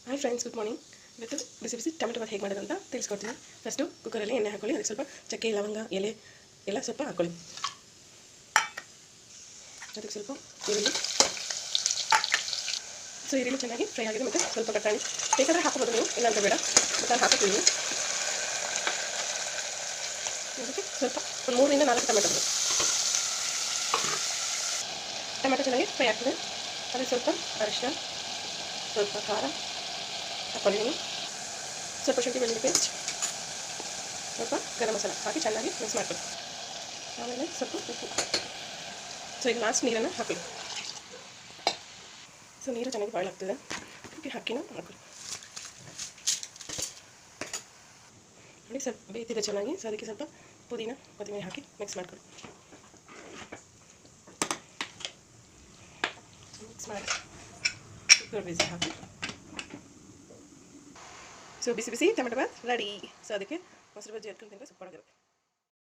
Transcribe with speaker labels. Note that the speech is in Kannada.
Speaker 1: Hi friends, good morning. ಇವತ್ತು ಬಿಸಿ ಬಿಸಿ ಟೊಮೆಟೊ ಬಾತ್ ಹೇಗೆ ಮಾಡೋದು ಅಂತ ತಿಳಿಸ್ಕೊಡ್ತೀನಿ. ಫಸ್ಟು ಕುಕ್ಕರಲ್ಲಿ ಎಣ್ಣೆ ಹಾಕೊಳ್ಳಿ. ಅದಕ್ಕೆ ಸ್ವಲ್ಪ ಚಕ್ಕೆ, ಲವಂಗ, ಎಲೆ ಎಲ್ಲ ಸ್ವಲ್ಪ ಹಾಕ್ಕೊಳ್ಳಿ. ಅದಕ್ಕೆ ಸ್ವಲ್ಪ ಈರುಳ್ಳಿ. ಸೊ ಈರುಳ್ಳಿ ಚೆನ್ನಾಗಿ ಫ್ರೈ ಆಗಿದೆ. ಮತ್ತು ಸ್ವಲ್ಪ ಬಟಾಣಿ ಬೇಕಾದರೆ ಹಾಕೋಬೋದು ನೀವು, ಇಲ್ಲ ಅಂತ ಬೇಡ. ಬಟಾಣಿ ಹಾಕೋತೀವಿ. ಅದಕ್ಕೆ ಸ್ವಲ್ಪ ಒಂದು 3 ರಿಂದ 4 ಟೊಮೆಟೊ ಚೆನ್ನಾಗಿ ಫ್ರೈ ಆಗ್ತದೆ. ಅದಕ್ಕೆ ಸ್ವಲ್ಪ ಅರಿಶಿನ, ಸ್ವಲ್ಪ ಖಾರ ಹಾಕ್ಕೊಳ್ಳಿ. ಸ್ವಲ್ಪ ಶುಂಠಿ ಬೆಳ್ಳುಳ್ಳಿ ಪೇಸ್ಟ್, ಸ್ವಲ್ಪ ಗರಂ ಮಸಾಲ ಹಾಕಿ ಚೆನ್ನಾಗಿ ಮಿಕ್ಸ್ ಮಾಡ್ಕೊಳ್ಳಿ. ಆಮೇಲೆ ಸ್ವಲ್ಪ ಉಪ್ಪು. ಸೊ ಈಗ ಲಾಸ್ಟ್ ನೀರನ್ನು ಹಾಕೊಳ್ಳಿ. ಸೊ ನೀರು ಚೆನ್ನಾಗಿ ಬಾಯ್ಲ್ ಆಗ್ತದೆ. ಅದಕ್ಕೆ ಅಕ್ಕಿನ ಹಾಕೊಳ್ಳಿ. ನೋಡಿ, ಸ್ವಲ್ಪ ಬೇಯ್ತಿದೆ ಚೆನ್ನಾಗಿ. ಸೊ ಅದಕ್ಕೆ ಸ್ವಲ್ಪ ಪುದೀನ, ಕೊತ್ತಂಬರಿ ಹಾಕಿ ಮಿಕ್ಸ್ ಮಾಡ್ಕೊಳ್ಳಿ. ಮಿಕ್ಸ್ ಮಾಡಿ ಕುಕ್ಕರ್ ಬಿಸಿ ಹಾಕಿ. ಸೊ ಬಿಸಿ ಬಿಸಿ ಟೊಮೆಟೊ ಬಾತ್ ರೆಡಿ. ಸೊ ಅದಕ್ಕೆ ಮೊಸರು ಬಜ್ಜಿ ಹಾಕ್ಕೊಂಡು ತಿಂದರೆ ಸೂಪರ್ ಆಗಿರುತ್ತೆ.